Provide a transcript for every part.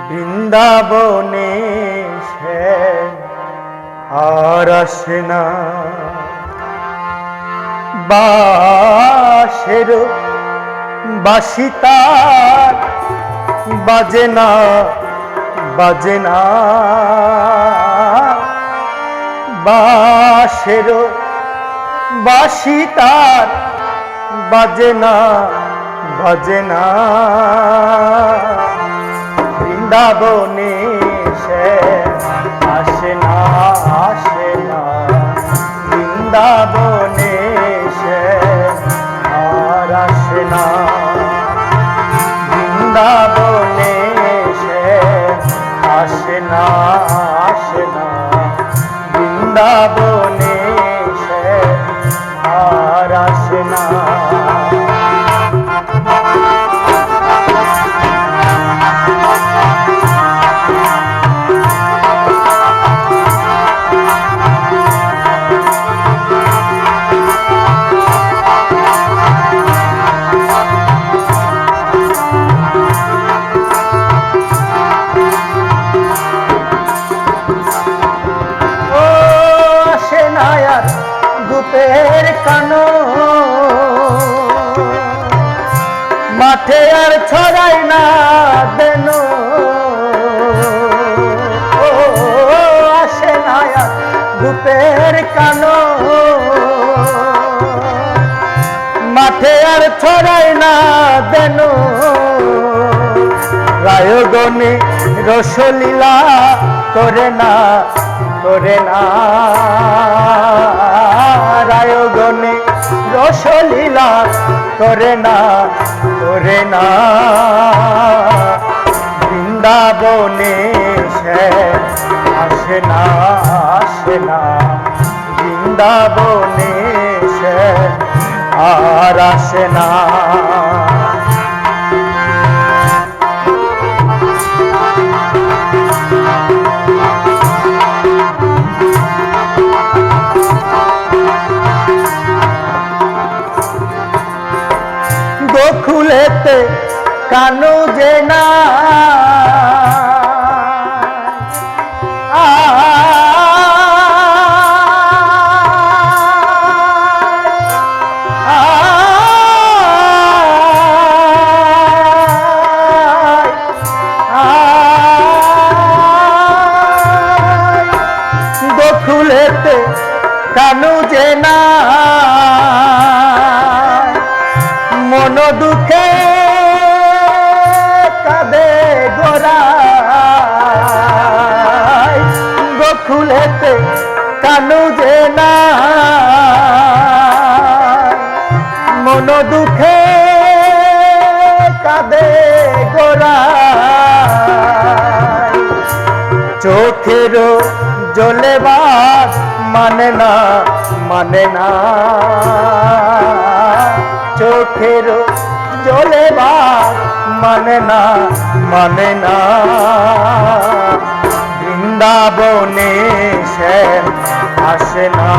বৃন্দাবনে সে আর আসে না, বাঁশের বাঁশি তার বাজে না, বাজে না, বাঁশের বাঁশি তার বাজে না, বাজে না। বৃন্দাবনে সে আসে না, আসে না, বৃন্দাবনে সে আর আসে না, বৃন্দাবনে সে আসে না, আসে না, বৃন্দাবনে সে আর আসে না। দুপের কানো মাঠে আর ছড়াই না দেন, আসে না দুপের কানো মাঠে আর ছড়াই না দেন। রায়গণে রসলীলা করে না, করে না, রায়গণে রসলীলা করে না, করে না। বৃন্দাবনে সে আসে না, আসে না, বৃন্দাবনে সে আর আসে না। গোকুলেতে কানু যে না, গোকুলেতে কানু যে না, মন দুঃখে কাঁদে গোরা, গোকুলেতে কানু যে না, মন দুঃখে কাঁদে গোরা। চোখের জলে বাস মানে না, মানে না, চোখের জলে বাস মানে না, মানে না। বৃন্দাবনে সে আসে না,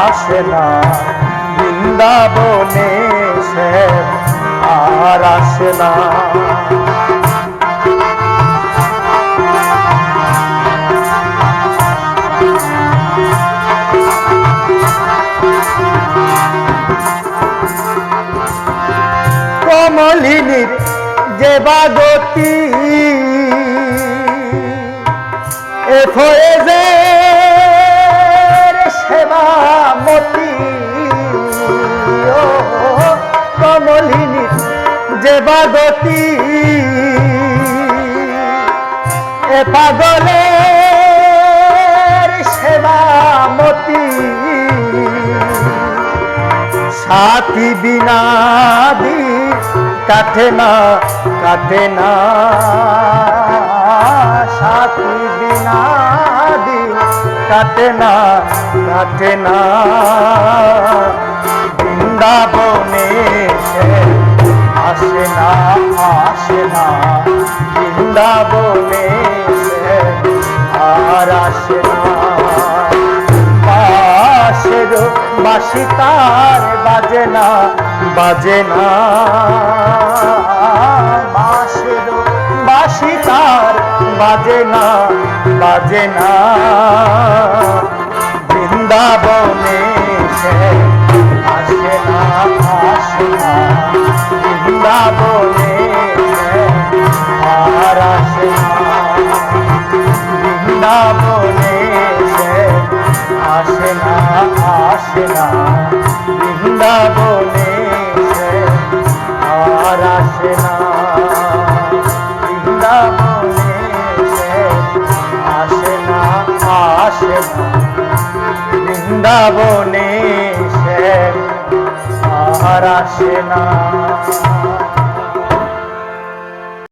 আসে না, বৃন্দাবনে সে আর আসে না। কমলিনীর যে বাগতি এ ফয়েজের সেবামতি, ও কমলিনীর যে বাগতি এ পাগলের সেবামতি। সাথী বিনা দিন কাটে না, কাটে না, সাথী বিনা দিন কাটে না, কাটে না। বৃন্দাবনে সে আসে না, আসে না, বৃন্দাবনে সে আর আসে না। বাঁশের বাঁশি তার বাজে না, বাজে না, বাঁশের বাঁশি তার বাজে না বাজে না বৃন্দাবনে সে আসে না আসে না বৃন্দাবনে সে আর আসে না বৃন্দাবনে সে আসে না আসে না বৃন্দাবনে সে আর আসে না বৃন্দাবনে সে আসে না আসে না বৃন্দাবনে সে আর আসে না।